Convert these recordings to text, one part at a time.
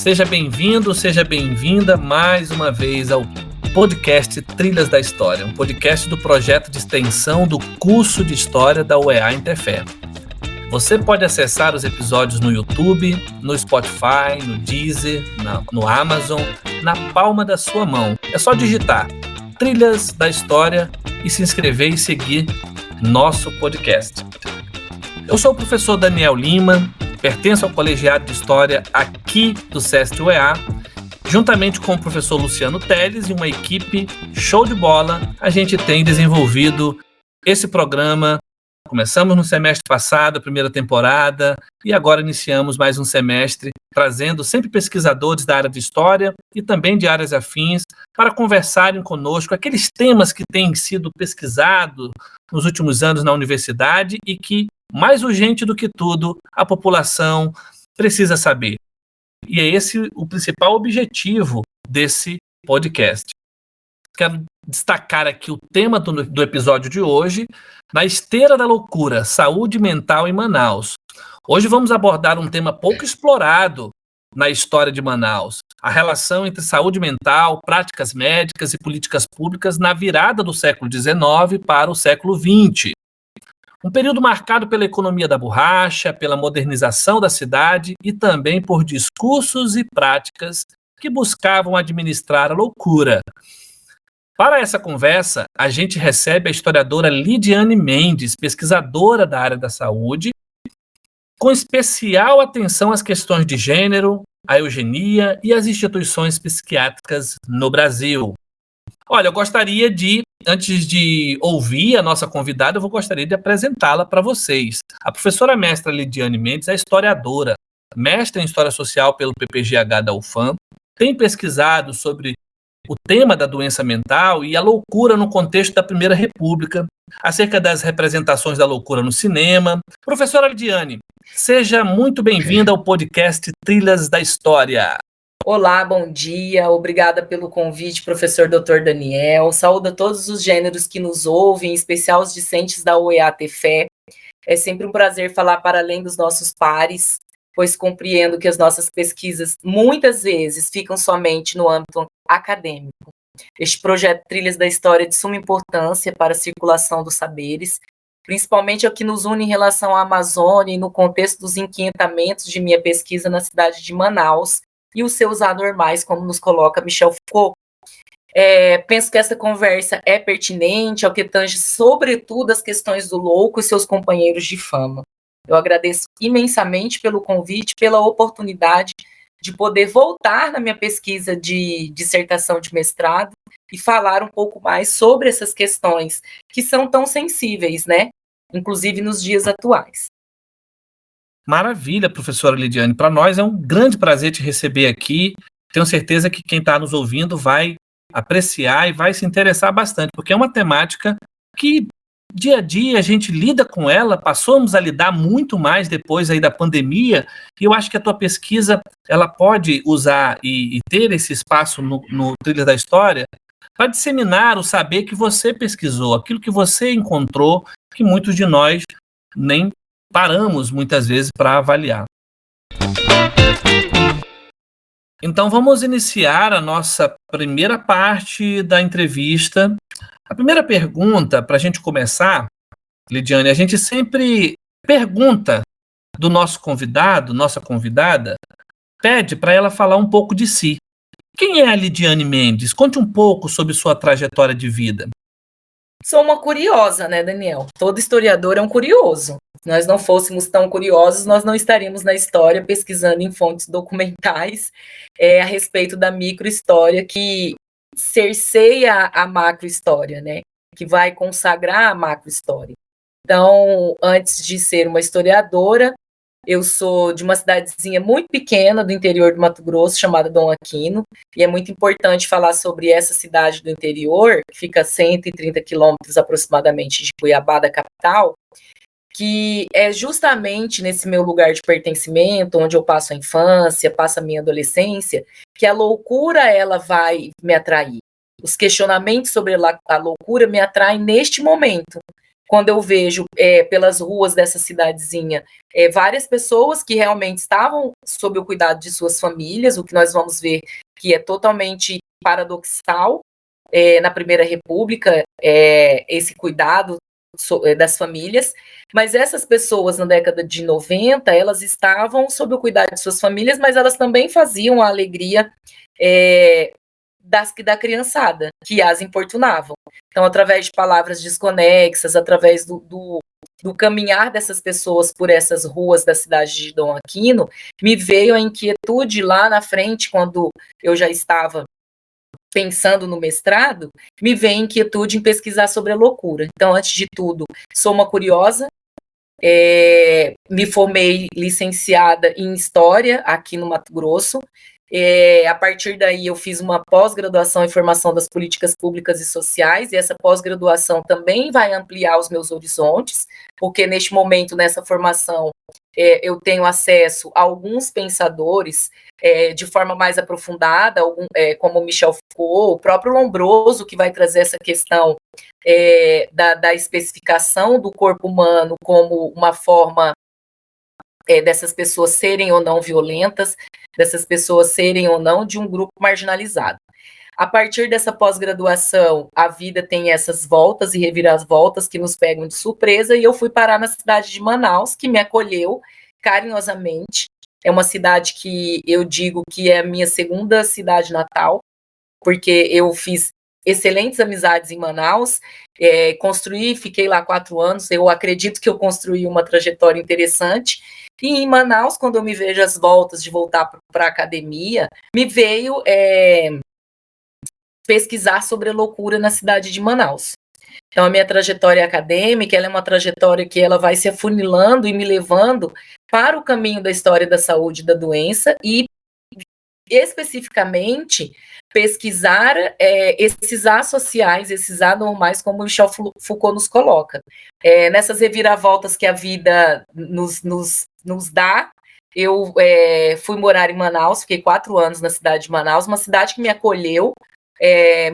Seja bem-vindo, seja bem-vinda mais uma vez ao podcast Trilhas da História, um podcast do projeto de extensão do curso de História da UEA Interfé. Você pode acessar os episódios no YouTube, no Spotify, no Deezer, no Amazon, na palma da sua mão. É só digitar Trilhas da História e se inscrever e seguir nosso podcast. Eu sou o professor Daniel Lima, pertenço ao colegiado de História aqui do SESC UEA. Juntamente com o professor Luciano Teles e uma equipe show de bola, a gente tem desenvolvido esse programa. Começamos no semestre passado, a primeira temporada, e agora iniciamos mais um semestre, trazendo sempre pesquisadores da área de História e também de áreas afins para conversarem conosco aqueles temas que têm sido pesquisados nos últimos anos na universidade e que, mais urgente do que tudo, a população precisa saber. E é esse o principal objetivo desse podcast. Quero destacar aqui o tema do episódio de hoje, Na Esteira da Loucura, Saúde Mental em Manaus. Hoje vamos abordar um tema pouco explorado na história de Manaus, a relação entre saúde mental, práticas médicas e políticas públicas na virada do século XIX para o século XX. Um período marcado pela economia da borracha, pela modernização da cidade e também por discursos e práticas que buscavam administrar a loucura. Para essa conversa, a gente recebe a historiadora Lidiane Mendes, pesquisadora da área da saúde, com especial atenção às questões de gênero, à eugenia e às instituições psiquiátricas no Brasil. Olha, eu gostaria de, antes de ouvir a nossa convidada, eu gostaria de apresentá-la para vocês. A professora mestra Lidiane Mendes é historiadora, mestra em História Social pelo PPGH da UFAM, tem pesquisado sobre o tema da doença mental e a loucura no contexto da Primeira República, acerca das representações da loucura no cinema. Professora Lidiane, seja muito bem-vinda ao podcast Trilhas da História. Olá, bom dia, obrigada pelo convite, professor Dr. Daniel. Saúdo a todos os gêneros que nos ouvem, em especial os discentes da UEA-TFE. É sempre um prazer falar para além dos nossos pares, pois compreendo que as nossas pesquisas muitas vezes ficam somente no âmbito acadêmico. Este projeto Trilhas da História é de suma importância para a circulação dos saberes, principalmente o que nos une em relação à Amazônia e no contexto dos inquietamentos de minha pesquisa na cidade de Manaus, e os seus anormais, como nos coloca Michel Foucault. Penso que essa conversa é pertinente ao que tange, sobretudo, as questões do louco e seus companheiros de fama. Eu agradeço imensamente pelo convite, pela oportunidade de poder voltar na minha pesquisa de dissertação de mestrado e falar um pouco mais sobre essas questões que são tão sensíveis, né? Inclusive nos dias atuais. Maravilha, professora Lidiane. Para nós é um grande prazer te receber aqui. Tenho certeza que quem está nos ouvindo vai apreciar e vai se interessar bastante, porque é uma temática que dia a dia a gente lida com ela, passamos a lidar muito mais depois aí da pandemia, e eu acho que a tua pesquisa ela pode usar e ter esse espaço no Trilhas da História para disseminar o saber que você pesquisou, aquilo que você encontrou, que muitos de nós nem paramos muitas vezes para avaliar. Então vamos iniciar a nossa primeira parte da entrevista. A primeira pergunta, para a gente começar, Lidiane, a gente sempre pergunta do nosso convidado, nossa convidada, pede para ela falar um pouco de si. Quem é a Lidiane Mendes? Conte um pouco sobre sua trajetória de vida. Sou uma curiosa, né, Daniel? Todo historiador é um curioso. Se nós não fôssemos tão curiosos, nós não estaríamos na história pesquisando em fontes documentais a respeito da microhistória que cerceia a macrohistória, né? Que vai consagrar a macrohistória. Então, antes de ser uma historiadora, eu sou de uma cidadezinha muito pequena do interior do Mato Grosso, chamada Dom Aquino, e é muito importante falar sobre essa cidade do interior, que fica a 130 quilômetros aproximadamente de Cuiabá, da capital, que é justamente nesse meu lugar de pertencimento, onde eu passo a infância, passo a minha adolescência, que a loucura ela vai me atrair. Os questionamentos sobre a loucura me atraem neste momento, quando eu vejo pelas ruas dessa cidadezinha várias pessoas que realmente estavam sob o cuidado de suas famílias, o que nós vamos ver que é totalmente paradoxal na Primeira República, esse cuidado das famílias, mas essas pessoas na década de 90, elas estavam sob o cuidado de suas famílias, mas elas também faziam a alegria da criançada, que as importunavam. Então, através de palavras desconexas, através do caminhar dessas pessoas por essas ruas da cidade de Dom Aquino, me veio a inquietude lá na frente, quando eu já estava pensando no mestrado, me veio a inquietude em pesquisar sobre a loucura. Então, antes de tudo, sou uma curiosa, me formei licenciada em História aqui no Mato Grosso. A partir daí, eu fiz uma pós-graduação em Formação das Políticas Públicas e Sociais, e essa pós-graduação também vai ampliar os meus horizontes, porque neste momento, nessa formação, eu tenho acesso a alguns pensadores de forma mais aprofundada, como Michel Foucault, o próprio Lombroso, que vai trazer essa questão da especificação do corpo humano como uma forma dessas pessoas serem ou não violentas, dessas pessoas serem ou não de um grupo marginalizado. A partir dessa pós-graduação, a vida tem essas voltas e reviravoltas que nos pegam de surpresa, e eu fui parar na cidade de Manaus, que me acolheu carinhosamente. É uma cidade que eu digo que é a minha segunda cidade natal, porque eu fiz excelentes amizades em Manaus, fiquei lá 4 anos, eu acredito que eu construí uma trajetória interessante, e em Manaus, quando eu me vejo às voltas de voltar para a academia, me veio pesquisar sobre a loucura na cidade de Manaus. Então, a minha trajetória acadêmica, ela é uma trajetória que ela vai se afunilando e me levando para o caminho da história da saúde e da doença, e especificamente pesquisar esses associais, esses anormais, como Michel Foucault nos coloca. Nessas reviravoltas que a vida nos dá, eu fui morar em Manaus, fiquei 4 anos na cidade de Manaus, uma cidade que me acolheu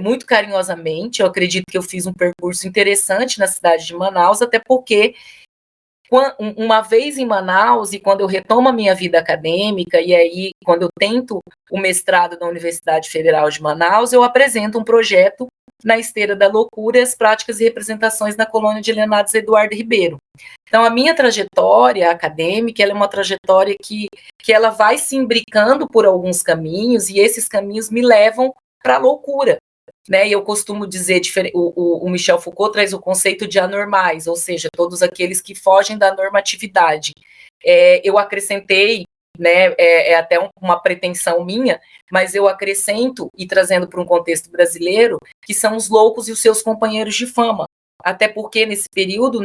muito carinhosamente. Eu acredito que eu fiz um percurso interessante na cidade de Manaus, até porque uma vez em Manaus, e quando eu retomo a minha vida acadêmica, e aí quando eu tento o mestrado da Universidade Federal de Manaus, eu apresento um projeto na esteira da loucura, as práticas e representações na colônia de Leonados Eduardo Ribeiro. Então, a minha trajetória acadêmica, ela é uma trajetória que ela vai se imbricando por alguns caminhos, e esses caminhos me levam para a loucura. E eu costumo dizer, o Michel Foucault traz o conceito de anormais, ou seja, todos aqueles que fogem da normatividade. Eu acrescentei, até uma pretensão minha, mas eu acrescento, e trazendo para um contexto brasileiro, que são os loucos e os seus companheiros de fama. Até porque, nesse período,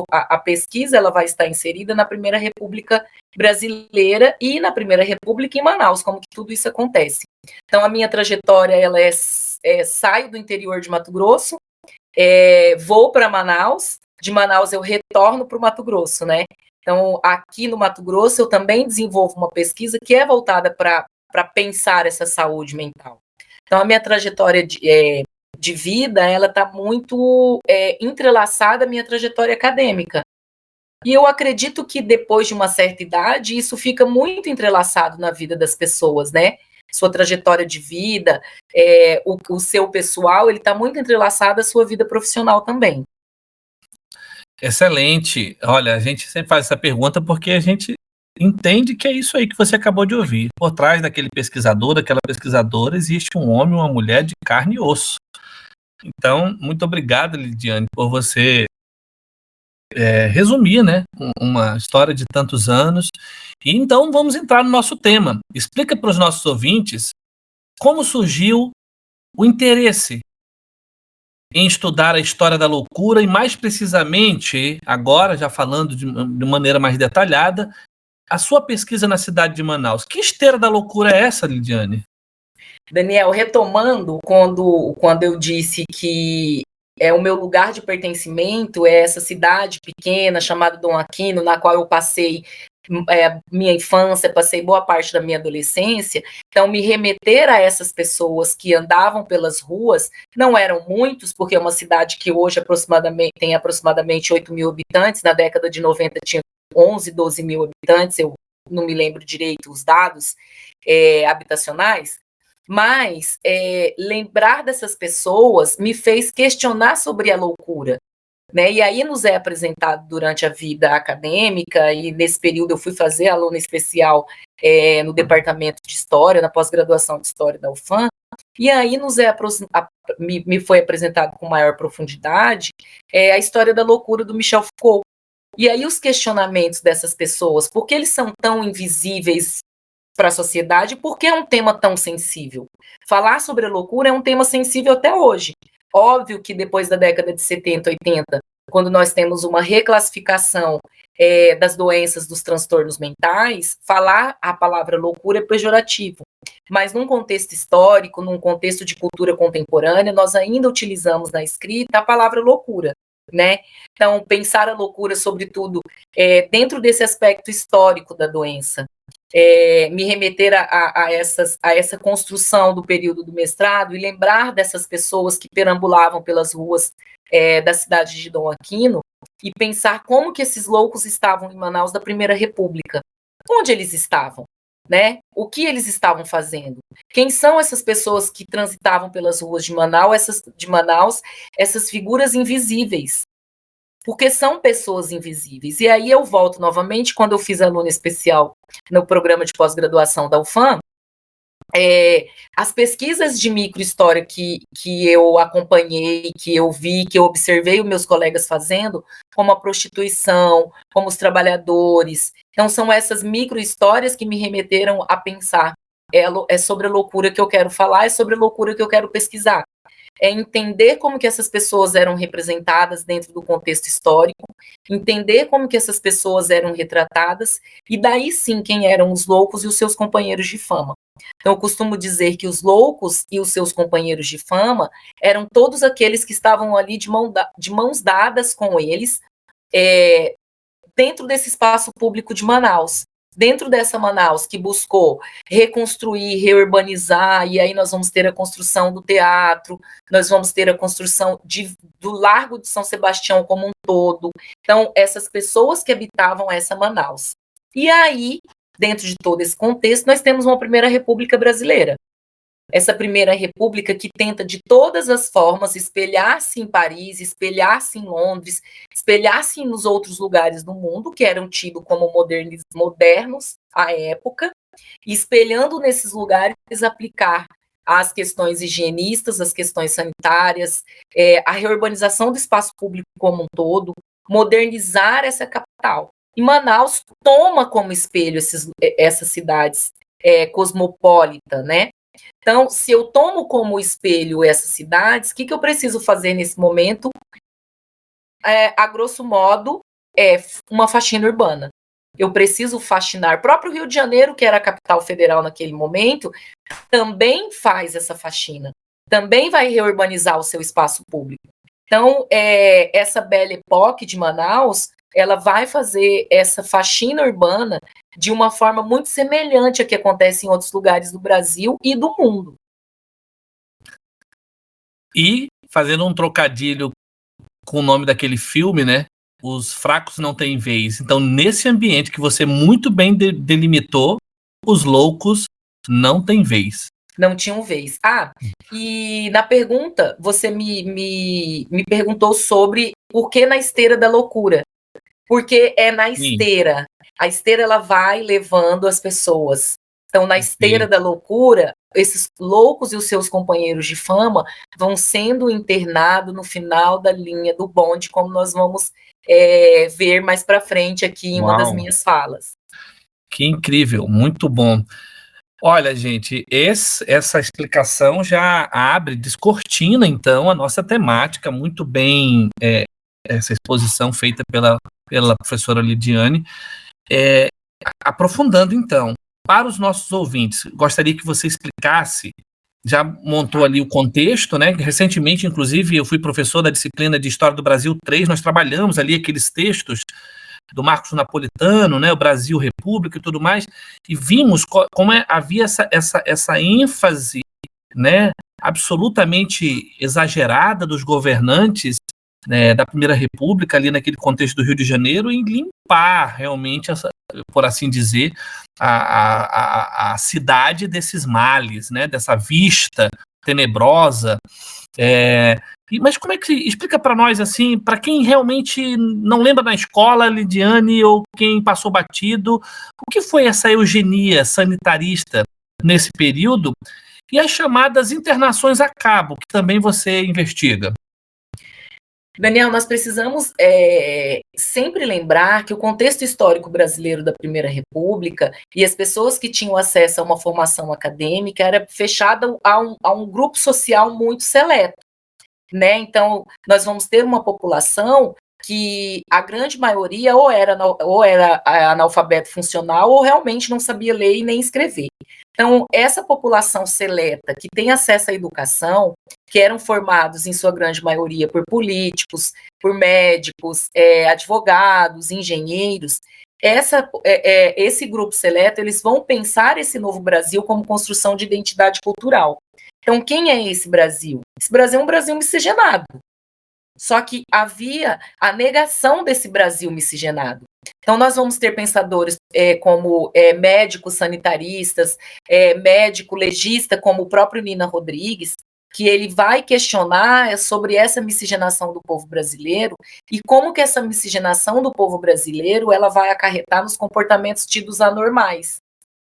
a pesquisa ela vai estar inserida na Primeira República Brasileira e na Primeira República em Manaus, como que tudo isso acontece. Então, a minha trajetória, ela saio do interior de Mato Grosso, vou para Manaus, de Manaus eu retorno para o Mato Grosso, Então, aqui no Mato Grosso, eu também desenvolvo uma pesquisa que é voltada para pensar essa saúde mental. Então, a minha trajetória de vida, ela está muito entrelaçada à minha trajetória acadêmica. E eu acredito que depois de uma certa idade, isso fica muito entrelaçado na vida das pessoas, Sua trajetória de vida, o seu pessoal, ele está muito entrelaçado à sua vida profissional também. Excelente. Olha, a gente sempre faz essa pergunta porque a gente entende que é isso aí que você acabou de ouvir. Por trás daquele pesquisador, daquela pesquisadora, existe um homem e uma mulher de carne e osso. Então, muito obrigado, Lidiane, por você resumir, uma história de tantos anos. E então, vamos entrar no nosso tema. Explica para os nossos ouvintes como surgiu o interesse em estudar a história da loucura e, mais precisamente, agora, já falando de maneira mais detalhada, a sua pesquisa na cidade de Manaus. Que esteira da loucura é essa, Lidiane? Daniel, retomando, quando eu disse que o meu lugar de pertencimento é essa cidade pequena chamada Dom Aquino, na qual eu passei minha infância, passei boa parte da minha adolescência, então me remeter a essas pessoas que andavam pelas ruas, não eram muitos, porque é uma cidade que hoje tem aproximadamente 8 mil habitantes, na década de 90 tinha 11, 12 mil habitantes, eu não me lembro direito os dados habitacionais, mas lembrar dessas pessoas me fez questionar sobre a loucura, né? E aí nos é apresentado durante a vida acadêmica, e nesse período eu fui fazer aluna especial no departamento de História, na pós-graduação de História da UFAM, e aí me foi apresentado com maior profundidade a história da loucura do Michel Foucault. E aí os questionamentos dessas pessoas, por que eles são tão invisíveis para a sociedade, por que é um tema tão sensível? Falar sobre a loucura é um tema sensível até hoje. Óbvio que depois da década de 70, 80, quando nós temos uma reclassificação das doenças, dos transtornos mentais, falar a palavra loucura é pejorativo. Mas num contexto histórico, num contexto de cultura contemporânea, nós ainda utilizamos na escrita a palavra loucura, né? Então, pensar a loucura, sobretudo, dentro desse aspecto histórico da doença, me remeter a essa construção do período do mestrado e lembrar dessas pessoas que perambulavam pelas ruas da cidade de Dom Aquino e pensar como que esses loucos estavam em Manaus da Primeira República. Onde eles estavam? Né? O que eles estavam fazendo? Quem são essas pessoas que transitavam pelas ruas de Manaus, essas figuras invisíveis? Porque são pessoas invisíveis. E aí eu volto novamente, quando eu fiz aluna especial no programa de pós-graduação da UFAM, as pesquisas de microhistória que eu acompanhei, que eu vi, que eu observei os meus colegas fazendo, como a prostituição, como os trabalhadores. Então, são essas microhistórias que me remeteram a pensar. É sobre a loucura que eu quero falar, é sobre a loucura que eu quero pesquisar. É entender como que essas pessoas eram representadas dentro do contexto histórico, entender como que essas pessoas eram retratadas, e daí sim quem eram os loucos e os seus companheiros de fama. Então, eu costumo dizer que os loucos e os seus companheiros de fama eram todos aqueles que estavam ali de mãos dadas com eles, dentro desse espaço público de Manaus. Dentro dessa Manaus que buscou reconstruir, reurbanizar, e aí nós vamos ter a construção do teatro, nós vamos ter a construção do Largo de São Sebastião como um todo. Então, essas pessoas que habitavam essa Manaus. E aí, dentro de todo esse contexto, nós temos uma Primeira República Brasileira. Essa Primeira República que tenta de todas as formas espelhar-se em Paris, espelhar-se em Londres, espelhar-se nos outros lugares do mundo que eram tidos como modernos à época, e espelhando nesses lugares aplicar as questões higienistas, as questões sanitárias, a reurbanização do espaço público como um todo, modernizar essa capital. E Manaus toma como espelho essas cidades cosmopolitas, né? Então, se eu tomo como espelho essas cidades, o que eu preciso fazer nesse momento? A grosso modo, uma faxina urbana. Eu preciso faxinar. O próprio Rio de Janeiro, que era a capital federal naquele momento, também faz essa faxina. Também vai reurbanizar o seu espaço público. Então, essa Belle Époque de Manaus, ela vai fazer essa faxina urbana de uma forma muito semelhante a que acontece em outros lugares do Brasil e do mundo. E, fazendo um trocadilho com o nome daquele filme, né? Os fracos não têm vez. Então, nesse ambiente que você muito bem delimitou, os loucos não têm vez. Não tinham vez. E na pergunta, você me perguntou sobre por que na esteira da loucura. Porque é na esteira. A esteira, ela vai levando as pessoas. Então, na esteira da loucura, esses loucos e os seus companheiros de fama vão sendo internados no final da linha do bonde, como nós vamos ver mais para frente aqui em uma das minhas falas. Que incrível, muito bom. Olha, gente, essa explicação já abre, descortina, então, a nossa temática, muito bem, essa exposição feita pela professora Lidiane, aprofundando, então, para os nossos ouvintes, gostaria que você explicasse, já montou ali o contexto, né? Recentemente, inclusive, eu fui professor da disciplina de História do Brasil 3, nós trabalhamos ali aqueles textos do Marcos Napolitano, né, o Brasil República e tudo mais, e vimos como havia essa ênfase, né, absolutamente exagerada dos governantes, né, da Primeira República, ali naquele contexto do Rio de Janeiro, em limpar realmente, por assim dizer, a cidade desses males, né, dessa vista tenebrosa. Mas como é que explica para nós, assim, para quem realmente não lembra na escola, Lidiane, ou quem passou batido, o que foi essa eugenia sanitarista nesse período e as chamadas internações a cabo, que também você investiga? Daniel, nós precisamos sempre lembrar que o contexto histórico brasileiro da Primeira República e as pessoas que tinham acesso a uma formação acadêmica era fechada a um grupo social muito seleto, né? Então, nós vamos ter uma população que a grande maioria ou era analfabeto funcional ou realmente não sabia ler e nem escrever. Então, essa população seleta que tem acesso à educação, que eram formados, em sua grande maioria, por políticos, por médicos, advogados, engenheiros, esse grupo seleto, eles vão pensar esse novo Brasil como construção de identidade cultural. Então, quem é esse Brasil? Esse Brasil é um Brasil miscigenado. Só que havia a negação desse Brasil miscigenado. Então, nós vamos ter pensadores como médicos sanitaristas, médico legista, como o próprio Nina Rodrigues, que ele vai questionar sobre essa miscigenação do povo brasileiro e como que essa miscigenação do povo brasileiro ela vai acarretar nos comportamentos tidos anormais.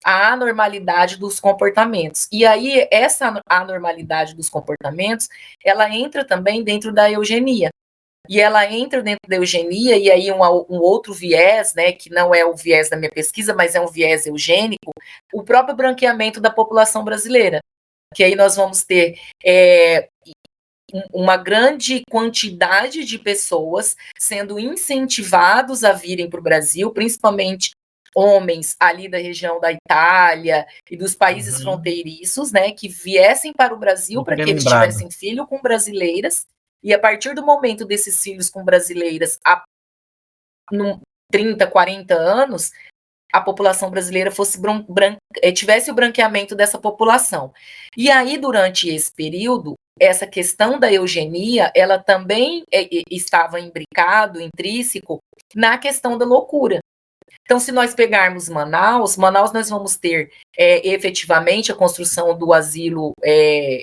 A anormalidade dos comportamentos. E aí, essa anormalidade dos comportamentos, ela entra também dentro da eugenia. E ela entra dentro da eugenia, e aí um outro viés, né, que não é o viés da minha pesquisa, mas é um viés eugênico, o próprio branqueamento da população brasileira. Que aí nós vamos ter uma grande quantidade de pessoas sendo incentivados a virem para o Brasil, principalmente homens ali da região da Itália e dos países fronteiriços, né, que viessem para o Brasil para que eles tivessem filho com brasileiras, e a partir do momento desses filhos com brasileiras, 30, 40 anos, a população brasileira tivesse o branqueamento dessa população. E aí, durante esse período, essa questão da eugenia, ela também estava imbricado, intrínseco, na questão da loucura. Então, se nós pegarmos Manaus nós vamos ter efetivamente a construção do asilo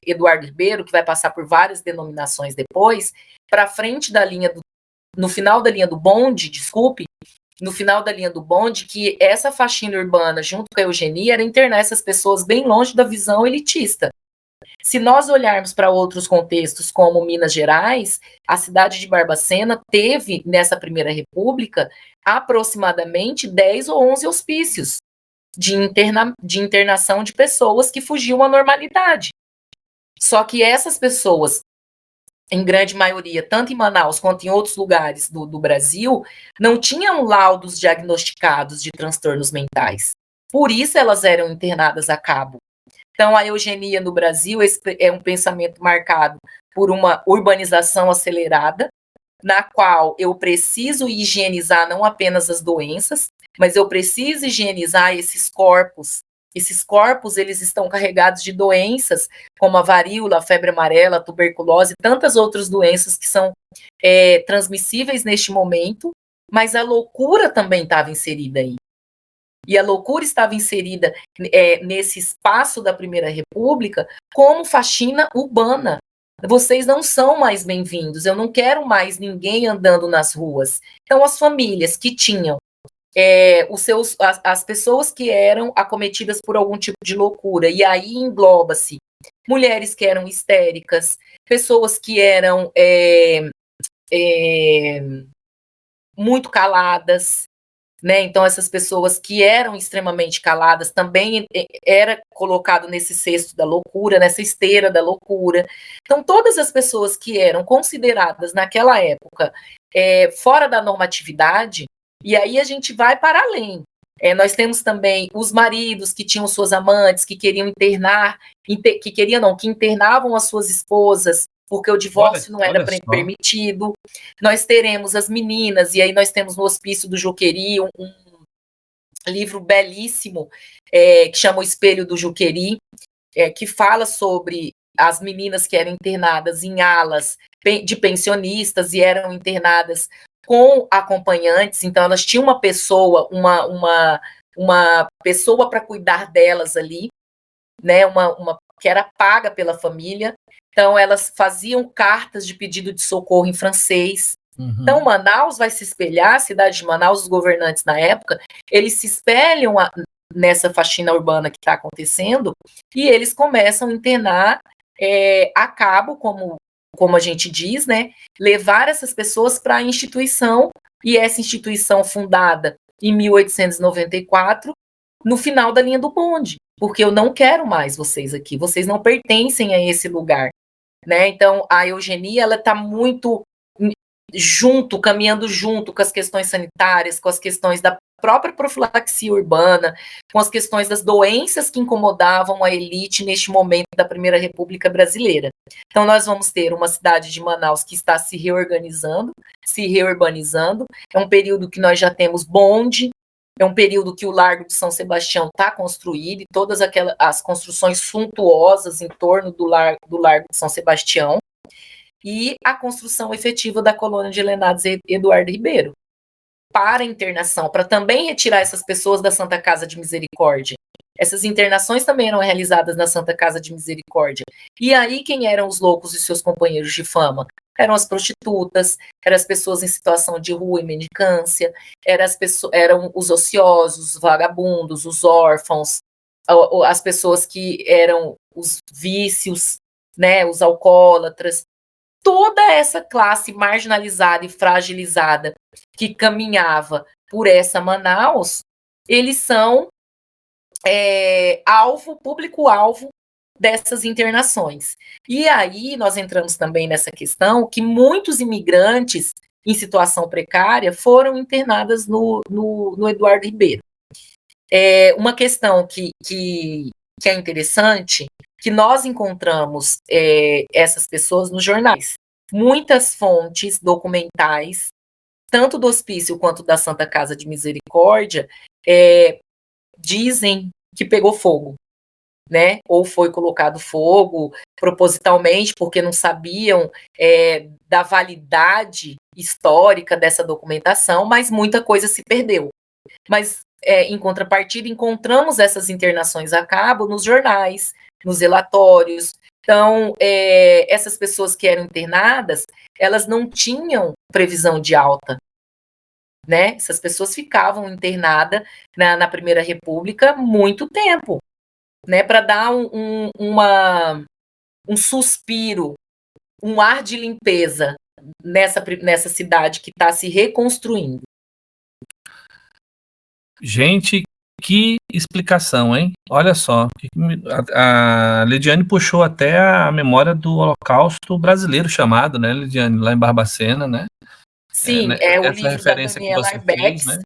Eduardo Ribeiro, que vai passar por várias denominações depois, para frente da linha no final da linha do bonde, no final da linha do bonde, que essa faxina urbana, junto com a eugenia, era internar essas pessoas bem longe da visão elitista. Se nós olharmos para outros contextos, como Minas Gerais, a cidade de Barbacena teve, nessa Primeira República, aproximadamente 10 ou 11 hospícios de internação de pessoas que fugiam à normalidade. Só que essas pessoas, em grande maioria, tanto em Manaus quanto em outros lugares do Brasil, não tinham laudos diagnosticados de transtornos mentais. Por isso elas eram internadas a cabo. Então, a eugenia no Brasil é um pensamento marcado por uma urbanização acelerada, na qual eu preciso higienizar não apenas as doenças, mas eu preciso higienizar esses corpos. Esses corpos, eles estão carregados de doenças, como a varíola, a febre amarela, a tuberculose, e tantas outras doenças que são transmissíveis neste momento, mas a loucura também estava inserida aí. E a loucura estava inserida nesse espaço da Primeira República como faxina urbana. Vocês não são mais bem-vindos, eu não quero mais ninguém andando nas ruas. Então, as famílias que tinham as pessoas que eram acometidas por algum tipo de loucura, e aí engloba-se mulheres que eram histéricas, pessoas que eram muito caladas, né? Então, essas pessoas que eram extremamente caladas também era colocado nesse cesto da loucura, nessa esteira da loucura. Então, todas as pessoas que eram consideradas naquela época fora da normatividade, e aí a gente vai para além. Nós temos também os maridos que tinham suas amantes, que queriam internar, que internavam as suas esposas porque o divórcio não era permitido. Nós teremos as meninas, e aí nós temos no Hospício do Juqueri um livro belíssimo, que chama O Espelho do Juqueri, que fala sobre as meninas que eram internadas em alas de pensionistas e eram internadas com acompanhantes, então elas tinham uma pessoa, uma pessoa para cuidar delas ali, né, uma que era paga pela família, então elas faziam cartas de pedido de socorro em francês. Então Manaus vai se espelhar, a cidade de Manaus, os governantes na época, eles se espelham nessa faxina urbana que está acontecendo, e eles começam a internar a cabo, como a gente diz, né, levar essas pessoas para a instituição, e essa instituição fundada em 1894, no final da linha do bonde, porque eu não quero mais vocês aqui, vocês não pertencem a esse lugar, né? Então a eugenia, ela está muito caminhando junto com as questões sanitárias, com as questões da própria profilaxia urbana, com as questões das doenças que incomodavam a elite neste momento da Primeira República Brasileira. Então nós vamos ter uma cidade de Manaus que está se reorganizando, se reurbanizando, é um período que nós já temos bonde, é um período que o Largo de São Sebastião está construído, e todas as construções suntuosas em torno do Largo de São Sebastião, e a construção efetiva da colônia de Lenados Eduardo Ribeiro, para internação, para também retirar essas pessoas da Santa Casa de Misericórdia. Essas internações também eram realizadas na Santa Casa de Misericórdia. E aí quem eram os loucos e seus companheiros de fama? Eram as prostitutas, eram as pessoas em situação de rua e mendicância, eram os ociosos, os vagabundos, os órfãos, as pessoas que eram os vícios, né, os alcoólatras, toda essa classe marginalizada e fragilizada que caminhava por essa Manaus, eles são público-alvo dessas internações. E aí nós entramos também nessa questão que muitos imigrantes em situação precária foram internadas no Eduardo Ribeiro. Uma questão que é interessante, que nós encontramos essas pessoas nos jornais. Muitas fontes documentais, tanto do Hospício quanto da Santa Casa de Misericórdia, dizem que pegou fogo, né? Ou foi colocado fogo propositalmente, porque não sabiam da validade histórica dessa documentação, mas muita coisa se perdeu. Mas, em contrapartida, encontramos essas internações a cabo nos jornais, nos relatórios. Então, essas pessoas que eram internadas, elas não tinham previsão de alta, né? Essas pessoas ficavam internadas na Primeira República muito tempo, né? Para dar um suspiro, um ar de limpeza nessa cidade que está se reconstruindo. Gente, que explicação, hein? Olha só, a Lidiane puxou até a memória do Holocausto brasileiro chamado, né, Lidiane, lá em Barbacena, né? Sim, né, o essa livro referência da Daniela que você fez, né?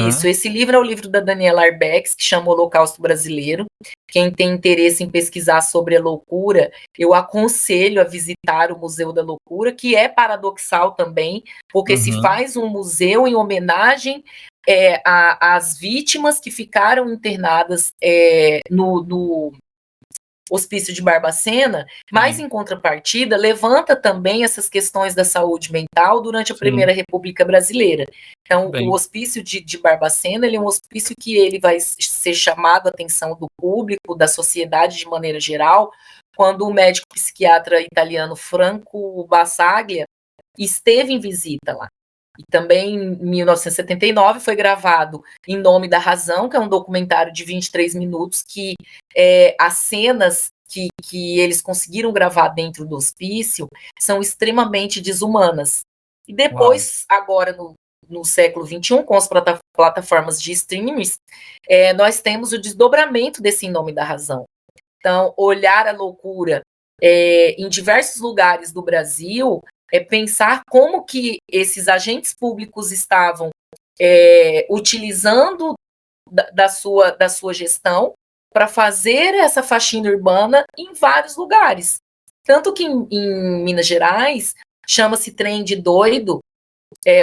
Isso, esse livro é o livro da Daniela Arbex, que chama Holocausto Brasileiro. Quem tem interesse em pesquisar sobre a loucura, eu aconselho a visitar o Museu da Loucura, que é paradoxal também, porque se faz um museu em homenagem às vítimas que ficaram internadas no Hospício de Barbacena, mas em contrapartida levanta também essas questões da saúde mental durante a Primeira República Brasileira. Então, o Hospício de Barbacena, ele é um hospício que ele vai ser chamado a atenção do público, da sociedade de maneira geral, quando o médico psiquiatra italiano Franco Bassaglia esteve em visita lá. E também em 1979 foi gravado Em Nome da Razão, que é um documentário de 23 minutos, que as cenas que eles conseguiram gravar dentro do hospício são extremamente desumanas. E depois, agora no século XXI, com as plataformas de streaming, nós temos o desdobramento desse Em Nome da Razão. Então, olhar a loucura em diversos lugares do Brasil, pensar como que esses agentes públicos estavam utilizando da sua gestão para fazer essa faxina urbana em vários lugares. Tanto que em Minas Gerais chama-se trem de doido,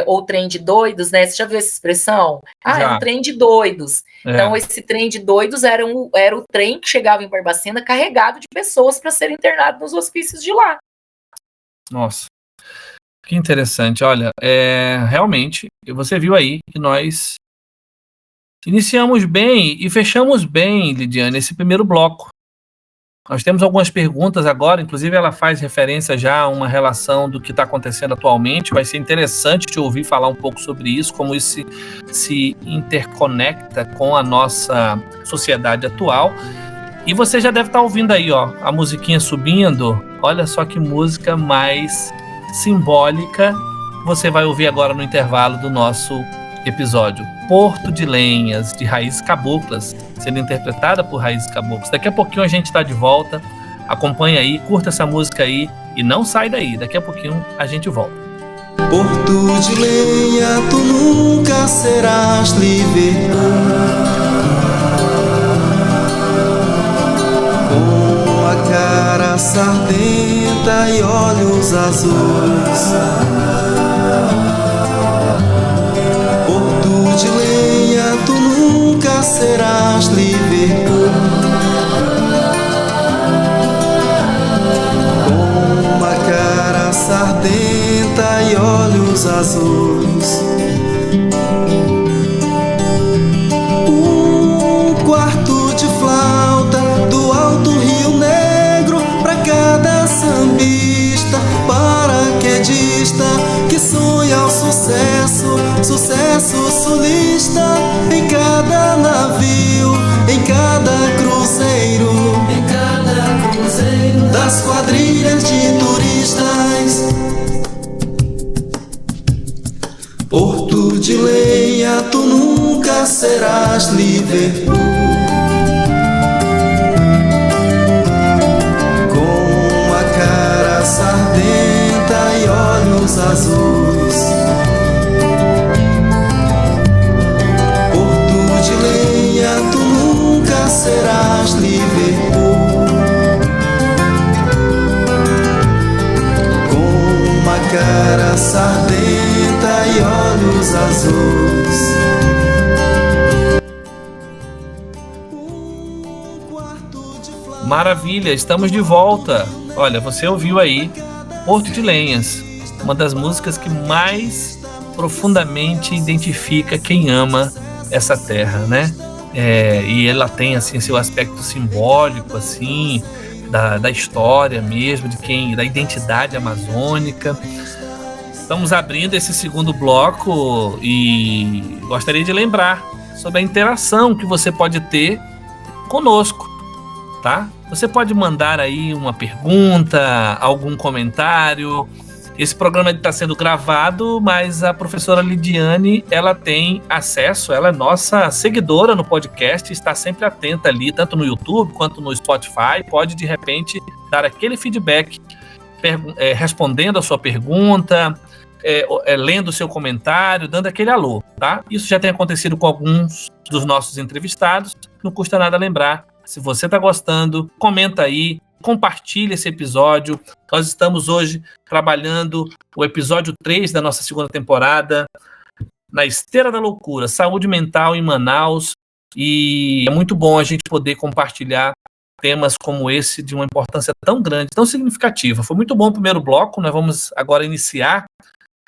ou trem de doidos, né? Você já viu essa expressão? É um trem de doidos. Então, esse trem de doidos era o trem que chegava em Barbacena carregado de pessoas para serem internadas nos hospícios de lá. Nossa, que interessante. Olha, realmente, você viu aí que nós iniciamos bem e fechamos bem, Lidiane, esse primeiro bloco. Nós temos algumas perguntas agora, inclusive ela faz referência já a uma relação do que está acontecendo atualmente. Vai ser interessante te ouvir falar um pouco sobre isso, como isso se interconecta com a nossa sociedade atual. E você já deve estar ouvindo aí, ó, a musiquinha subindo. Olha só que música mais simbólica você vai ouvir agora no intervalo do nosso episódio. Porto de Lenhas, de Raízes Caboclas, sendo interpretada por Raízes Caboclas. Daqui a pouquinho a gente está de volta. Acompanha aí, curta essa música aí e não sai daí. Daqui a pouquinho a gente volta. Porto de lenha, tu nunca serás livre. Com a cara sardenta e olhos azuis. De lenha, tu nunca serás livre. Com uma cara sardenta e olhos azuis. Um quarto de flauta do alto Rio Negro pra cada sambista, paraquedista que sonha o sucesso, sucesso sulista. Em cada navio, em cada cruzeiro, das quadrilhas de turistas. Porto de lenha, tu nunca serás livre. Com a cara sardenta e olhos azuis. Porto de lenha, tu nunca serás livre. Com uma cara sardenta e olhos azuis. Maravilha, estamos de volta. Olha, você ouviu aí Porto de Lenhas, uma das músicas que mais profundamente identifica quem ama essa terra, né? E ela tem assim seu aspecto simbólico, assim, da história mesmo, da identidade amazônica. Estamos abrindo esse segundo bloco e gostaria de lembrar sobre a interação que você pode ter conosco, tá? Você pode mandar aí uma pergunta, algum comentário. Esse programa está sendo gravado, mas a professora Lidiane, ela tem acesso, ela é nossa seguidora no podcast, está sempre atenta ali, tanto no YouTube quanto no Spotify, pode de repente dar aquele feedback, respondendo a sua pergunta, lendo o seu comentário, dando aquele alô, tá? Isso já tem acontecido com alguns dos nossos entrevistados, não custa nada lembrar. Se você está gostando, comenta aí, compartilha esse episódio. Nós estamos hoje trabalhando o episódio 3 da nossa segunda temporada, na esteira da loucura, saúde mental em Manaus, e é muito bom a gente poder compartilhar temas como esse de uma importância tão grande, tão significativa. Foi muito bom o primeiro bloco, nós vamos agora iniciar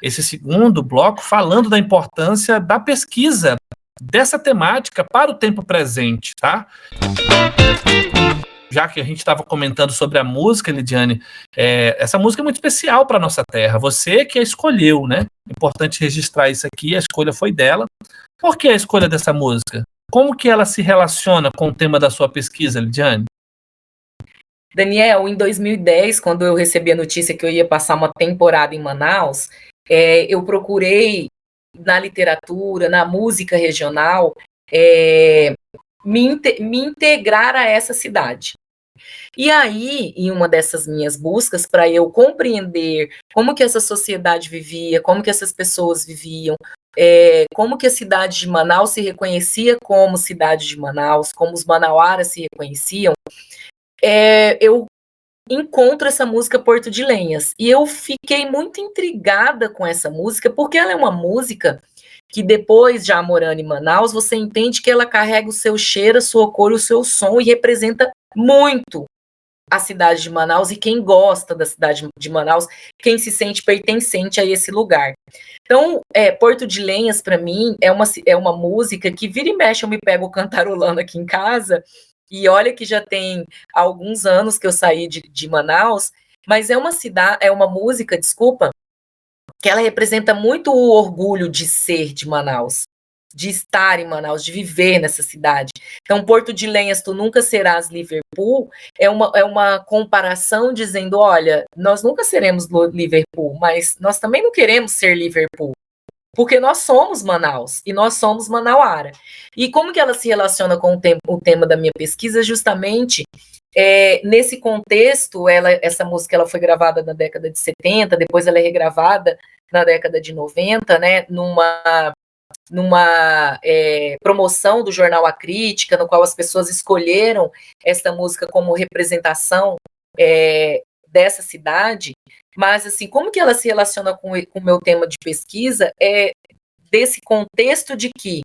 esse segundo bloco falando da importância da pesquisa dessa temática para o tempo presente, tá? Já que a gente estava comentando sobre a música, Lidiane, essa música é muito especial para a nossa terra. Você que a escolheu, né? Importante registrar isso aqui, a escolha foi dela. Por que a escolha dessa música? Como que ela se relaciona com o tema da sua pesquisa, Lidiane? Daniel, em 2010, quando eu recebi a notícia que eu ia passar uma temporada em Manaus, eu procurei na literatura, na música regional, me integrar a essa cidade. E aí, em uma dessas minhas buscas, para eu compreender como que essa sociedade vivia, como que essas pessoas viviam, como que a cidade de Manaus se reconhecia como cidade de Manaus, como os manauaras se reconheciam, eu encontro essa música Porto de Lenhas. E eu fiquei muito intrigada com essa música, porque ela é uma música que depois, já morando em Manaus, você entende que ela carrega o seu cheiro, a sua cor, o seu som, e representa muito a cidade de Manaus e quem gosta da cidade de Manaus, quem se sente pertencente a esse lugar. Então, Porto de Lenhas, para mim, é uma música que vira e mexe eu me pego cantarolando aqui em casa, e olha que já tem alguns anos que eu saí de Manaus, mas é uma música, desculpa, que ela representa muito o orgulho de ser de Manaus, de estar em Manaus, de viver nessa cidade. Então, Porto de Lenhas, tu nunca serás Liverpool, é uma comparação dizendo, olha, nós nunca seremos Liverpool, mas nós também não queremos ser Liverpool, porque nós somos Manaus, e nós somos manauara. E como que ela se relaciona com o tema da minha pesquisa? Justamente nesse contexto, essa música ela foi gravada na década de 70, depois ela é regravada na década de 90, né, numa promoção do jornal A Crítica, no qual as pessoas escolheram essa música como representação dessa cidade, mas assim, como que ela se relaciona com o meu tema de pesquisa desse contexto de que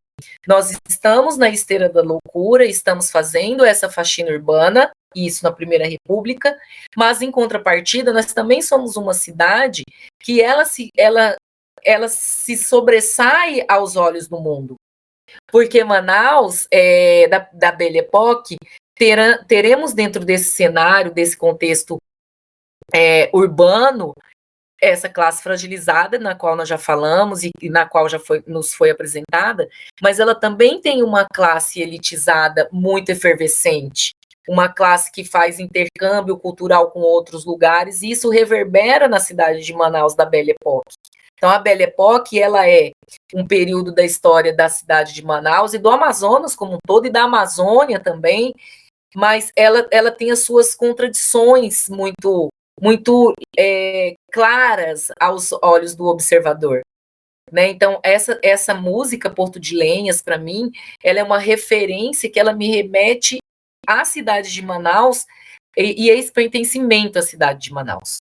nós estamos na esteira da loucura, estamos fazendo essa faxina urbana, isso na Primeira República, mas em contrapartida nós também somos uma cidade que ela se sobressai aos olhos do mundo. Porque Manaus, da Belle Époque, teremos dentro desse cenário, desse contexto urbano, essa classe fragilizada, na qual nós já falamos e na qual nos foi apresentada, mas ela também tem uma classe elitizada muito efervescente, uma classe que faz intercâmbio cultural com outros lugares, e isso reverbera na cidade de Manaus da Belle Époque. Então, a Belle Époque, ela é um período da história da cidade de Manaus e do Amazonas como um todo, e da Amazônia também, mas ela tem as suas contradições muito claras aos olhos do observador, né? Então, essa música Porto de Lenhas, para mim, ela é uma referência que ela me remete à cidade de Manaus e a esse pertencimento à cidade de Manaus.